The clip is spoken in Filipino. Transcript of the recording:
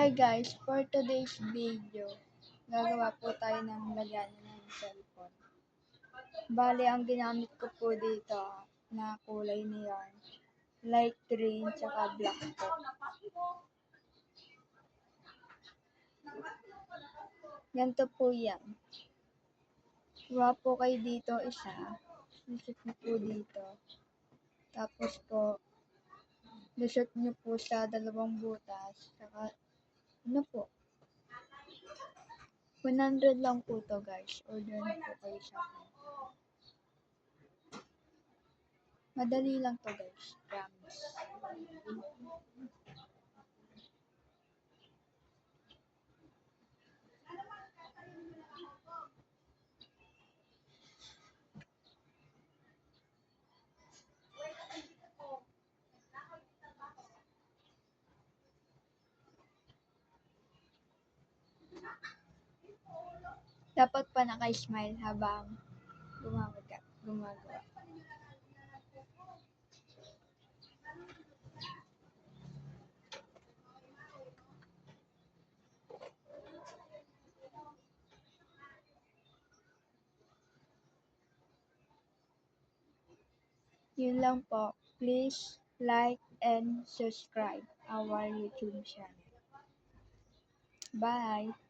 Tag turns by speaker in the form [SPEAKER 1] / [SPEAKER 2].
[SPEAKER 1] Hi guys, for today's video, gagawa po tayo ng lagayan ng cellphone. Bale, ang ginamit ko po dito na kulay na yarn, light green tsaka black po. Ganito po yan. Kuha po kayo dito isa, lusot nyo po dito. Tapos po, lusot nyo po sa dalawang butas, tsaka ano po, 100 lang po to guys. Order na po kayo sa akin. Madali lang to guys. Promise. Dapat pa naka-smile habang gumagawa. Yun lang po. Please like and subscribe our YouTube channel. Bye!